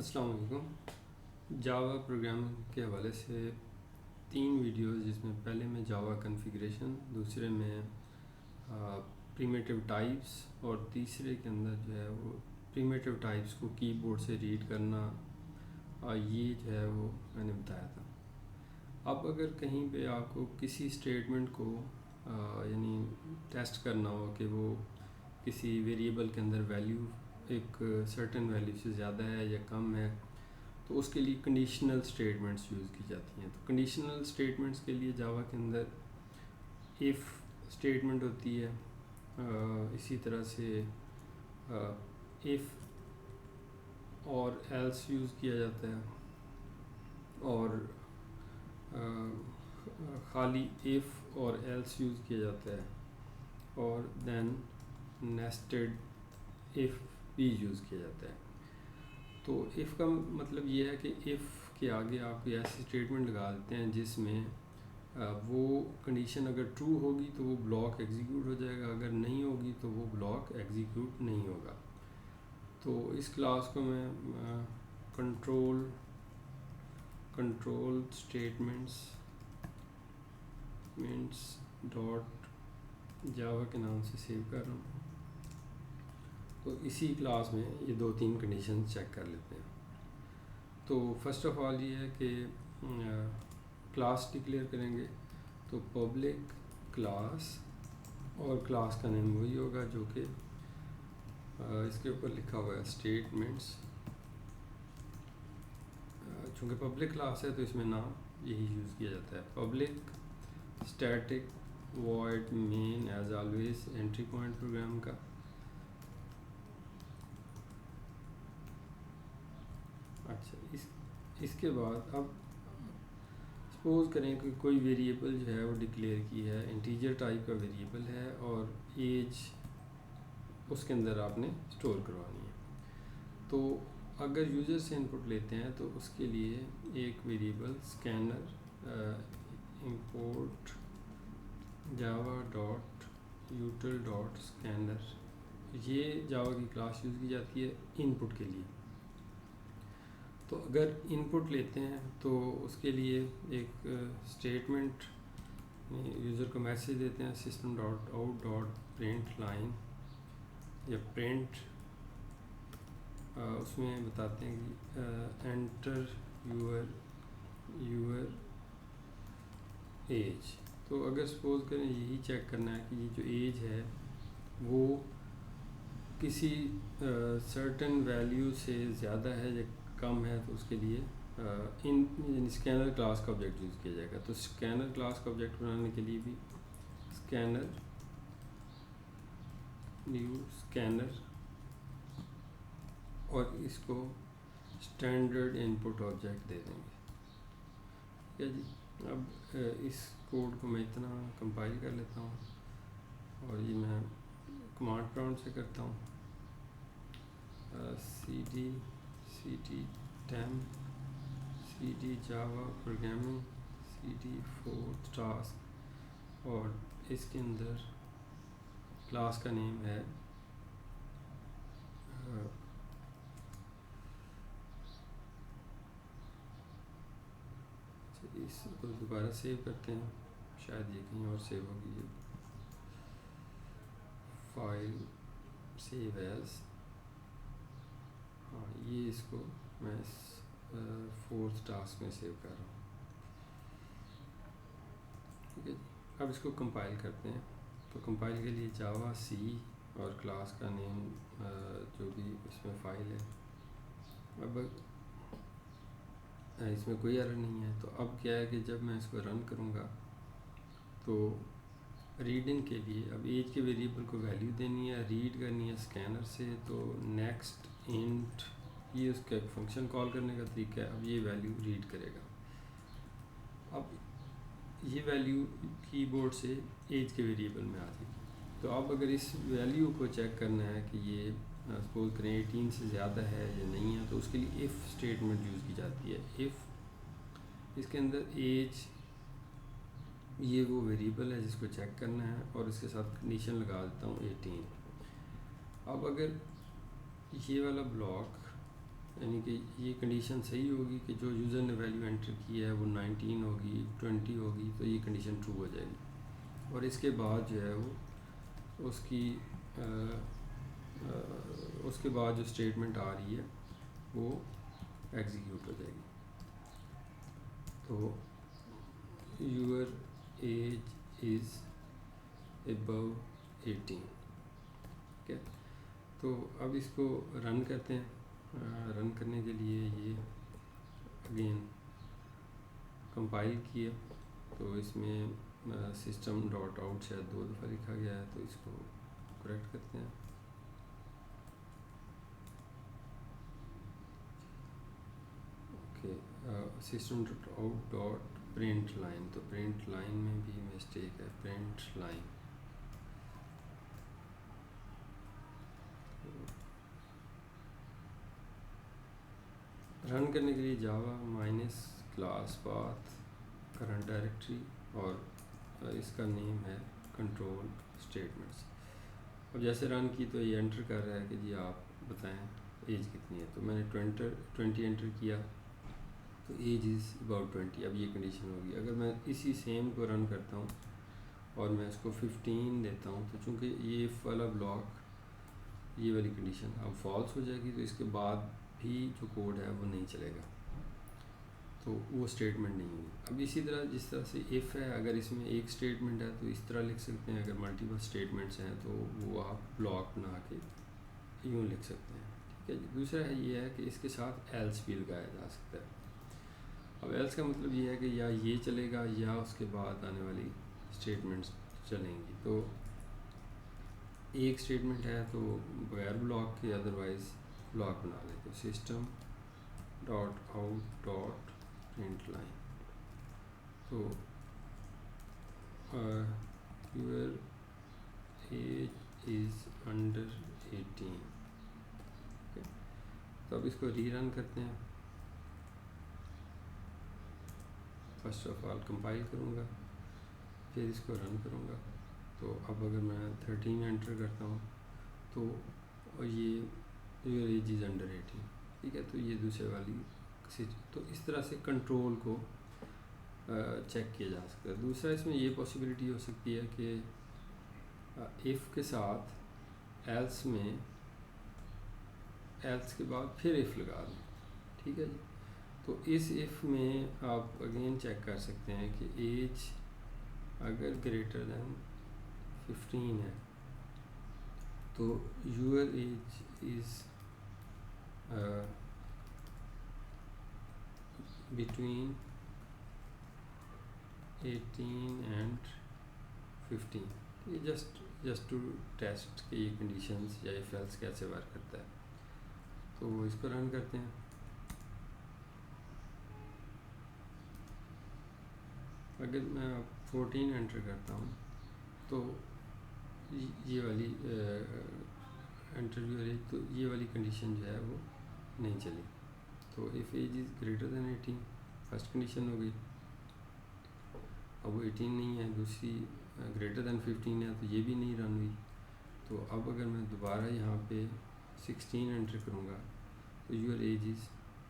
अस्सलाम वालेकुम। Java programming के हवाले से 3 वीडियोस, जिसमें पहले में जावा कॉन्फ़िगरेशन, दूसरे में प्रिमिटिव टाइप्स और तीसरे के अंदर जो है वो प्रिमिटिव टाइप्स को कीबोर्ड से रीड करना, ये जो है वो मैंने बताया था। अब अगर कहीं पे आपको किसी स्टेटमेंट को यानी टेस्ट करना हो कि वो किसी वेरिएबल के अंदर वैल्यू एक सर्टेन वैल्यू से ज़्यादा है या कम है, तो उसके लिए कंडीशनल स्टेटमेंट्स यूज़ की जाती हैं। तो कंडीशनल स्टेटमेंट्स के लिए जावा के अंदर इफ़ स्टेटमेंट होती है, इसी तरह से इफ़ और एल्स यूज़ किया जाता है, और खाली इफ़ और एल्स यूज़ किया जाता है, और देन नेस्टेड इफ़ भी यूज़ किया जाता है। तो इफ़ का मतलब ये है कि इफ़ के आगे आप कोई ऐसी स्टेटमेंट लगा देते हैं जिसमें वो कंडीशन अगर ट्रू होगी तो वो ब्लॉक एग्जीक्यूट हो जाएगा, अगर नहीं होगी तो वो ब्लॉक एग्जीक्यूट नहीं होगा। तो इस क्लास को मैं कंट्रोल स्टेटमेंट्स डॉट जावा के नाम से सेव कर रहा हूँ। तो इसी क्लास में ये 2-3 कंडीशन चेक कर लेते हैं। तो फर्स्ट ऑफ ऑल ये है कि क्लास डिक्लेयर करेंगे, तो पब्लिक क्लास, और क्लास का नेम वही होगा जो कि इसके ऊपर लिखा हुआ है स्टेटमेंट्स। चूँकि पब्लिक क्लास है तो इसमें नाम यही यूज़ किया जाता है। Public static void main as always entry point program का। अच्छा, इसके बाद अब सपोज़ करें कि कोई वेरिएबल जो है वो डिक्लेयर की है, इंटीजर टाइप का वेरिएबल है, और एज उसके अंदर आपने स्टोर करवानी है। तो अगर यूज़र से इनपुट लेते हैं तो उसके लिए एक variable scanner import Java dot यूटिल dot scanner, ये जावा की क्लास यूज़ की जाती है इनपुट के लिए। तो अगर इनपुट लेते हैं तो उसके लिए एक स्टेटमेंट यूज़र को मैसेज देते हैं, system dot out dot print line या प्रिंट, उसमें बताते हैं कि एंटर यूर एज। तो अगर सपोज करें यही चेक करना है कि ये जो एज है वो किसी सर्टेन वैल्यू से ज़्यादा है या कम है, तो उसके लिए इन स्कैनर क्लास का ऑब्जेक्ट यूज़ किया जाएगा। तो स्कैनर क्लास का ऑब्जेक्ट बनाने के लिए भी स्कैनर न्यू स्कैनर, और इसको स्टैंडर्ड इनपुट ऑब्जेक्ट दे देंगे। ठीक है जी। अब इस कोड को मैं इतना कंपाइल कर लेता हूँ, और ये मैं कमांड प्रॉम्प्ट से करता हूँ, cd temp cd java programming cd fourth task, और इसके अंदर क्लास का नेम है इसको दोबारा सेव करते हैं, शायद ये कहीं और सेव होगी। ये फाइल सेव एज, हाँ ये इसको मैं फोर्थ टास्क में सेव कर रहा हूँ। ठीक है, अब इसको कंपाइल करते हैं। तो कंपाइल के लिए जावा सी और क्लास का नेम जो भी इसमें फ़ाइल है, अब इसमें कोई एरर नहीं है। तो अब क्या है कि जब मैं इसको रन करूँगा तो रीडिंग के लिए अब एज के वेरिएबल को वैल्यू देनी है, रीड करनी है स्कैनर से। तो नेक्स्ट इंट, ये उसका एक फंक्शन कॉल करने का तरीका है। अब ये वैल्यू रीड करेगा। अब ये वैल्यू कीबोर्ड से एज के वेरिएबल में आ जाएगी। तो अब अगर इस वैल्यू को चेक करना है कि ये सपोज करें 18 से ज़्यादा है या नहीं है, तो उसके लिए इफ़ स्टेटमेंट यूज़ की जाती है। इफ़ इसके अंदर एज, ये वो वेरिएबल है जिसको चेक करना है, और इसके साथ कंडीशन लगा देता हूँ 18। अब अगर ये वाला ब्लॉक यानी कि ये कंडीशन सही होगी कि जो यूज़र ने वैल्यू एंटर की है वो 19 होगी, 20 होगी, तो ये कंडीशन ट्रू हो जाएगी। और इसके बाद जो है वो उसके बाद जो स्टेटमेंट आ रही है वो एग्जीक्यूट हो जाएगी। तो यूर एज इज़ अबव 18, ठीक है। तो अब इसको रन करते हैं। रन करने के लिए ये अगेन कंपाइल किया, तो इसमें सिस्टम डॉट आउट शायद 2 दफ़ा लिखा गया है, तो इसको करेक्ट करते हैं। Okay, system dot out dot print line, तो प्रिंट लाइन में भी मिस्टेक है, प्रिंट लाइन। रन करने के लिए Java minus class path current directory और इसका नेम है कंट्रोल स्टेटमेंट्स। अब जैसे रन की तो ये एंटर कर रहा है कि जी आप बताएं एज कितनी है, तो मैंने 20 एंटर किया, तो एज इज़ अबाउट 20। अब ये कंडीशन होगी। अगर मैं इसी सेम को रन करता हूँ और मैं इसको 15 देता हूँ, तो चूँकि ये वाला ब्लॉक, ये वाली कंडीशन अब फॉल्स हो जाएगी, तो इसके बाद भी जो कोड है वो नहीं चलेगा, तो वो स्टेटमेंट नहीं होगी। अब इसी तरह जिस तरह से इफ़ है, अगर इसमें एक स्टेटमेंट है तो इस तरह लिख सकते हैं, अगर मल्टीपल स्टेटमेंट्स हैं तो वो आप ब्लॉक बना के यूँ लिख सकते हैं, ठीक है जी। दूसरा है ये है कि इसके साथ एल्स भी लगाया जा सकता है। अब एल्स का मतलब ये है कि या ये चलेगा या उसके बाद आने वाली स्टेटमेंट्स चलेंगी। तो एक स्टेटमेंट है तो बगैर ब्लॉक के अदरवाइज़ ब्लॉक बना लें, तो system dot out dot print line, तो your age is under 18, okay? तो अब इसको रीरन करते हैं। फर्स्ट ऑफ ऑल कंपाइल करूँगा, फिर इसको रन करूँगा। तो अब अगर मैं 13 एंटर करता हूँ तो ये यूर एज इज़ अंडर 18, ठीक है। तो ये दूसरे वाली, तो इस तरह से कंट्रोल को चेक किया जा सकता है। दूसरा इसमें ये पॉसिबिलिटी हो सकती है कि इफ़ के साथ एल्स में, एल्स के बाद फिर इफ़ लगा दें, ठीक है जी। तो इस इफ़ में आप अगेन चेक कर सकते हैं कि एज अगर ग्रेटर दैन 15 है तो your age is between 18 and 15। ये जस्ट टू टेस्ट कि ये कंडीशंस या इफ एल्स कैसे वर्क करता है। तो इसको रन करते हैं। अगर मैं 14 एंटर करता हूँ तो ये वाली इंटरव्यू रेट, तो ये वाली कंडीशन जो है वो नहीं चली। तो if age is greater than 18 first condition हो गई, अब वो 18 नहीं है, दूसरी ग्रेटर दैन 15 है तो ये भी नहीं रन हुई। तो अब अगर मैं दोबारा यहाँ पे 16 एंटर करूँगा तो your age is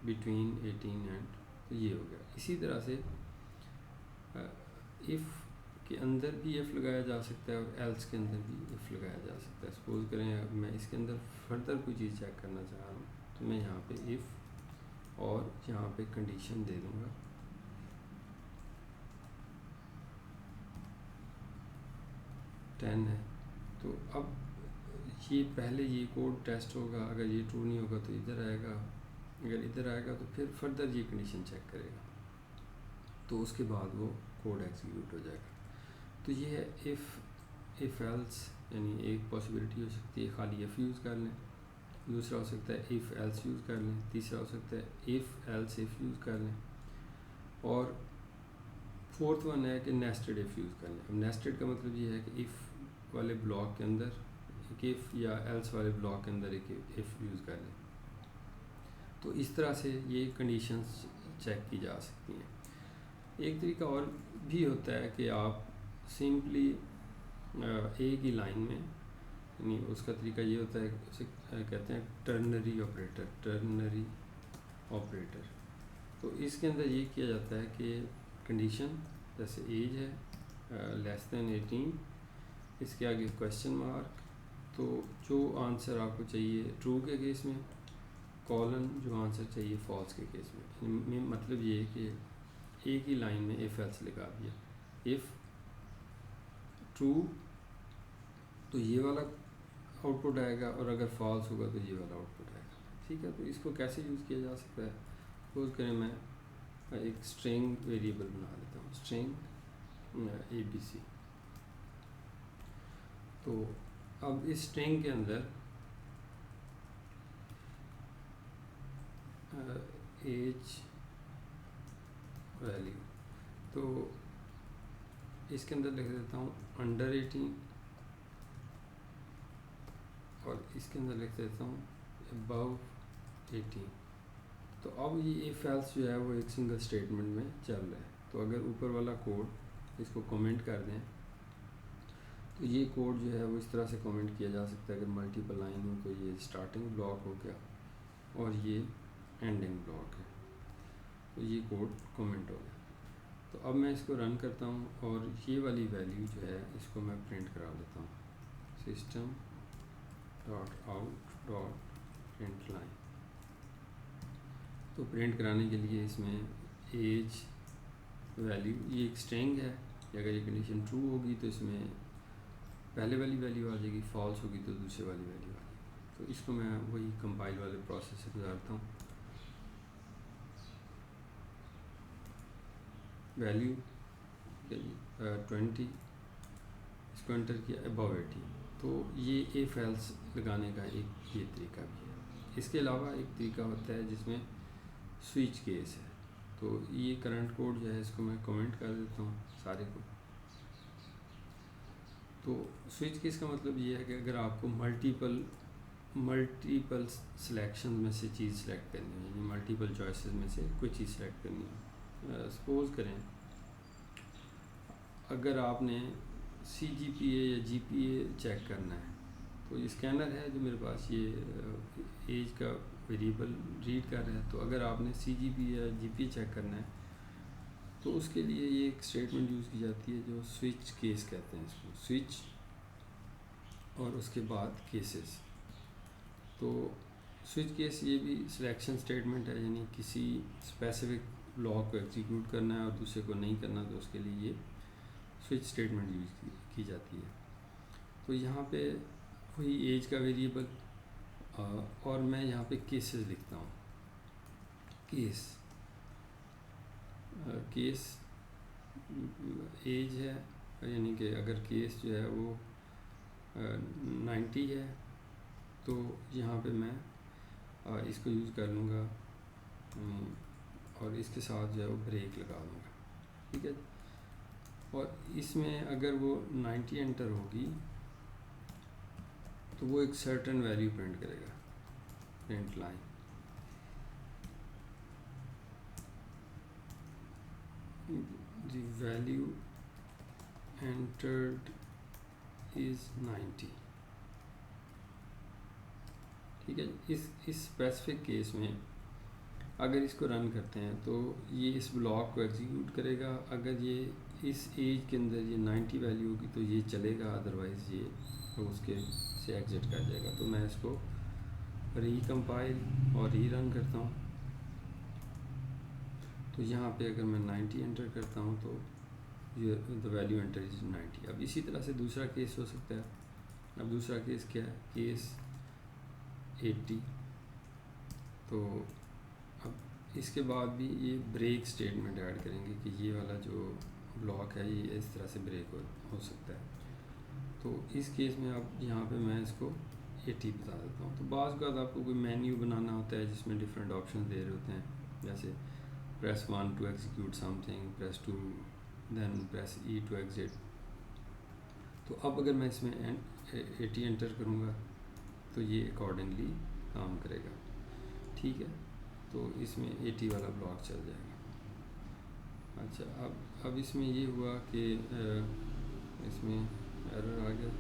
between 18 and, तो ये हो गया। इसी तरह से इफ़ के अंदर भी इफ़ लगाया जा सकता है और एल्स के अंदर भी इफ़ लगाया जा सकता है। सपोज़ करें अब मैं इसके अंदर फर्दर कोई चीज़ चेक करना चाह रहा हूँ तो मैं यहाँ पे इफ़ और यहाँ पे कंडीशन दे दूँगा, टेन है। तो अब ये पहले ये कोड टेस्ट होगा, अगर ये ट्रू नहीं होगा तो इधर आएगा, अगर इधर आएगा तो फिर फर्दर ये कंडीशन चेक करेगा, तो उसके बाद वो कोड एग्जीक्यूट हो जाएगा। तो ये है इफ़ एल्स, यानी एक पॉसिबिलिटी हो सकती है खाली इफ़ यूज़ कर लें, दूसरा हो सकता है इफ़ एल्स यूज़ कर लें, तीसरा हो सकता है इफ़ एल्स इफ़ यूज़ कर लें, और फोर्थ वन है कि नेस्टेड इफ़ यूज़ कर लें। अब नेस्टेड का मतलब ये है कि इफ़ वाले ब्लॉक के अंदर एक इफ़ या एल्स वाले ब्लॉक के अंदर एक इफ़ यूज़ कर लें। तो इस तरह से ये कंडीशंस चेक की जा सकती हैं। एक तरीका और भी होता है कि आप सिंपली एक ही लाइन में, यानी उसका तरीका ये होता है, उसे कहते हैं टर्नरी ऑपरेटर, टर्नरी ऑपरेटर। तो इसके अंदर ये किया जाता है कि कंडीशन जैसे एज है लेस देन 18, इसके आगे क्वेश्चन मार्क, तो जो आंसर आपको चाहिए ट्रू के केस में, कॉलन जो आंसर चाहिए फॉल्स के केस में। मतलब ये है कि एक ही लाइन में इफ़ एल्स लगा दिया, इफ़ ट्रू तो ये वाला आउटपुट आएगा और अगर फॉल्स होगा तो ये वाला आउटपुट आएगा। ठीक है, तो इसको कैसे यूज़ किया जा सकता है? सपोज करें मैं एक स्ट्रिंग वेरिएबल बना लेता हूँ, स्ट्रिंग ABC। तो अब इस स्ट्रिंग के अंदर एज वैल्यू, तो इसके अंदर लिख देता हूँ अंडर 18 और इसके अंदर लिख देता हूँ अबव 18। तो अब ये इफ एल्स जो है वो एक सिंगल स्टेटमेंट में चल रहा है। तो अगर ऊपर वाला कोड इसको कमेंट कर दें तो ये कोड जो है वो इस तरह से कमेंट किया जा सकता है। अगर मल्टीपल लाइन हो तो ये स्टार्टिंग ब्लॉक हो गया और ये एंडिंग ब्लॉक है, तो ये कोड कमेंट हो गया। तो अब मैं इसको रन करता हूँ और ये वाली वैल्यू जो है इसको मैं प्रिंट करा देता हूँ, system dot out dot print line. तो प्रिंट कराने के लिए इसमें एज वैल्यू, ये एक स्ट्रिंग है, अगर ये कंडीशन ट्रू होगी तो इसमें पहले वाली वैल्यू आ जाएगी, फॉल्स होगी तो दूसरे वाली वैल्यू आ जाएगी। तो इसको मैं वही कंपाइल वाले प्रोसेस से गुजारता हूँ। वैल्यू 20, इसको एंटर किया अबव 80। तो ये इफ एल्स लगाने का एक ये तरीका भी है। इसके अलावा एक तरीका होता है जिसमें स्विच केस है। तो ये करंट कोड जो है इसको मैं कमेंट कर देता हूँ सारे को। तो स्विच केस का मतलब ये है कि अगर आपको मल्टीपल सिलेक्शन में से चीज़ सेलेक्ट करनी है, यानी मल्टीपल चॉइसेस में से कोई चीज़ सेलेक्ट करनी है। सपोज़ करें अगर आपने CGPA या GPA चेक करना है, तो ये स्कैनर है जो मेरे पास ये एज का वेरिएबल रीड कर रहा है। तो अगर आपने CGPA या GPA चेक करना है तो उसके लिए ये एक स्टेटमेंट यूज़ की जाती है जो स्विच केस कहते हैं इसको, स्विच और उसके बाद केसेस। तो स्विच केस ये भी सिलेक्शन स्टेटमेंट है, यानी किसी स्पेसिफिक ब्लॉक को एग्जीक्यूट करना है और दूसरे को नहीं करना, तो उसके लिए ये स्विच स्टेटमेंट यूज़ की जाती है। तो यहाँ पे वही एज का वेरिएबल और मैं यहाँ पे केसेस लिखता हूँ, केस एज है, यानी कि अगर केस जो है वो 90 है तो यहाँ पे मैं इसको यूज़ कर लूँगा और इसके साथ जो है वो ब्रेक लगा दूँगा। ठीक है, और इसमें अगर वो 90 एंटर होगी तो वो एक सर्टेन वैल्यू प्रिंट करेगा, print line. The value entered is 90। ठीक है, इस स्पेसिफिक केस में अगर इसको रन करते हैं तो ये इस ब्लॉक को एग्जीक्यूट करेगा। अगर ये इस एज के अंदर ये 90 वैल्यू होगी तो ये चलेगा, अदरवाइज़ ये तो उसके से एग्ज़िट कर जाएगा। तो मैं इसको रीकम्पाइल और रीरन करता हूँ। तो यहाँ पे अगर मैं 90 एंटर करता हूँ तो ये द वैल्यू एंटर इज 90। अब इसी तरह से दूसरा केस हो सकता है। अब दूसरा केस क्या है, केस 80। तो अब इसके बाद भी ये ब्रेक स्टेटमेंट ऐड करेंगे कि ये वाला जो ब्लॉक है ये इस तरह से ब्रेक हो सकता है। तो इस केस में अब यहाँ पे मैं इसको 80 बता देता हूँ। तो बाज़ का आपको कोई मेन्यू बनाना होता है जिसमें डिफरेंट ऑप्शन दे रहे होते हैं, जैसे press 1 to execute something, press 2, then press E to exit। तो अब अगर मैं इसमें 80 एंटर करूँगा तो ये अकॉर्डिंगली काम करेगा। ठीक है, तो इसमें 80 वाला ब्लॉक चल जाएगा। अच्छा, अब इसमें ये हुआ कि इसमें एरर आ गया,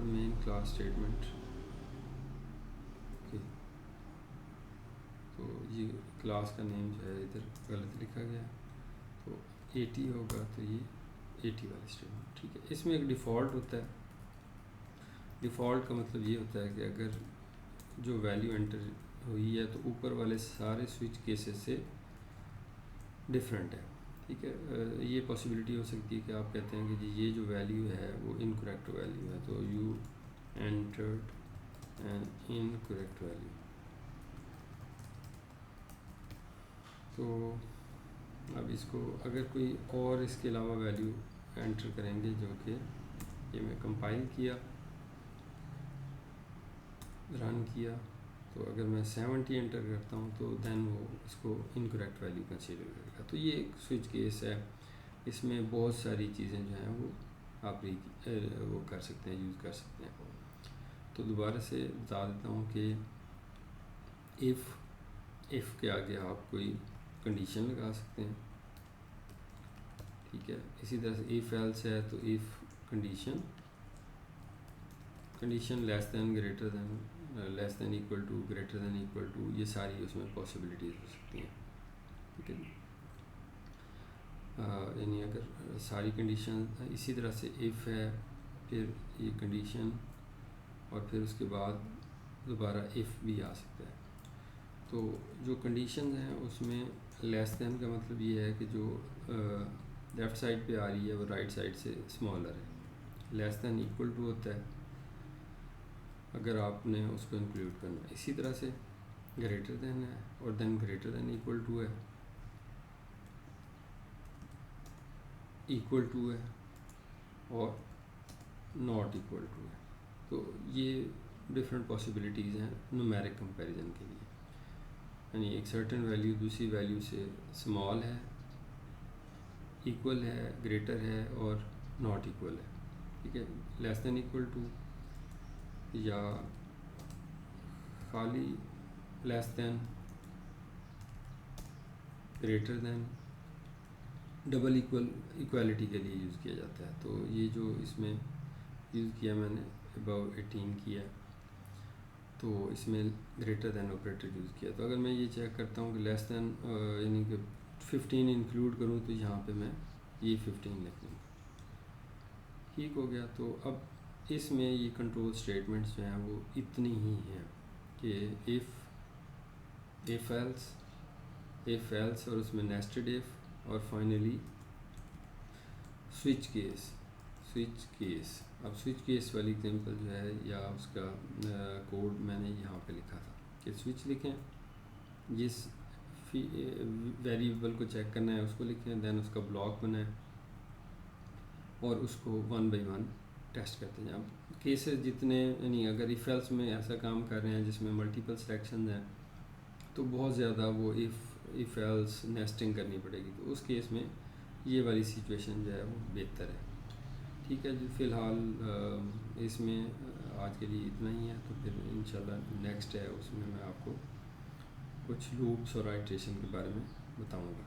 main class statement. Okay, class का नेम जो है इधर गलत लिखा गया, तो 80 होगा तो ये 80 वाली स्टेटमेंट, ठीक है। इसमें एक डिफ़ॉल्ट होता है। डिफ़ॉल्ट का मतलब ये होता है कि अगर जो वैल्यू एंटर हुई है तो ऊपर वाले सारे स्विच केसेस से डिफरेंट है, ठीक है। ये पॉसिबिलिटी हो सकती है कि आप कहते हैं कि जी ये जो वैल्यू है वो इनकरेक्ट वैल्यू है, तो you entered an incorrect value, तो अब इसको अगर कोई और इसके अलावा वैल्यू एंटर करेंगे जो कि ये मैं कंपाइल किया, रन किया, तो अगर मैं 70 एंटर करता हूँ तो देन वो इसको इनकरेक्ट वैल्यू कंसीडर करेगा। तो ये एक स्विच केस है, इसमें बहुत सारी चीज़ें जो हैं वो आप वो कर सकते हैं, यूज़ कर सकते हैं। तो दोबारा से बता देता हूँ कि इफ़ के आगे आप कोई कंडीशन लगा सकते हैं, ठीक है। इसी तरह से इफ़ एल्स है तो if condition less than greater than, less than equal to, greater than equal to, ये सारी उसमें पॉसिबिलिटीज़ हो सकती हैं, ठीक है। यानी अगर सारी कंडीशन इसी तरह से इफ़ है, फिर ये कंडीशन और फिर उसके बाद दोबारा इफ़ भी आ सकता है। तो जो कंडीशन हैं उसमें लेस दैन का मतलब ये है कि जो लेफ़्ट साइड पे आ रही है वो राइट साइड से स्मॉलर है। लेस दैन इक्वल टू होता है अगर आपने उसको इंक्लूड करना है। इसी तरह से ग्रेटर दैन है और then greater than equal to है, इक्वल टू है और नॉट इक्वल टू है। तो ये डिफरेंट पॉसिबिलिटीज़ हैं न्यूमेरिक कंपैरिजन के लिए, यानी एक सर्टेन वैल्यू दूसरी वैल्यू से स्मॉल है, इक्वल है, ग्रेटर है और नॉट इक्वल है, ठीक है। लेस दैन इक्वल टू या खाली less than, greater then, double equality के लिए यूज़ किया जाता है। तो ये जो इसमें यूज़ किया मैंने अबव 18 किया, तो इसमें ग्रेटर दैन ऑपरेटर यूज़ किया। तो अगर मैं ये चेक करता हूँ कि लेस दैन यानी कि 15 इंक्लूड करूँ तो यहाँ पे मैं ये 15 लिख लूँगा, ठीक हो गया। तो अब इसमें ये कंट्रोल स्टेटमेंट्स जो हैं वो इतनी ही हैं कि इफ़ एल्स और उसमें नेस्टेड इफ़ और फाइनली स्विच केस। अब स्विच केस वाली एग्जांपल जो है या उसका कोड मैंने यहाँ पे लिखा था कि स्विच लिखें, जिस वेरिएबल को चेक करना है उसको लिखें, देन उसका ब्लॉक बनाएं और उसको 1 बाय 1 टेस्ट करते जाएं। अब केसेस जितने, यानी अगर इफ़ एल्स में ऐसा काम कर रहे हैं जिसमें मल्टीपल सिलेक्शन हैं तो बहुत ज़्यादा वो इफ़ एल्स नेस्टिंग करनी पड़ेगी, तो उस केस में ये वाली सिचुएशन जो है वो बेहतर है, ठीक है जी। फ़िलहाल इसमें आज के लिए इतना ही है, तो फिर इंशाल्लाह नेक्स्ट है उसमें मैं आपको कुछ लूप्स और आइट्रेशन के बारे में बताऊंगा।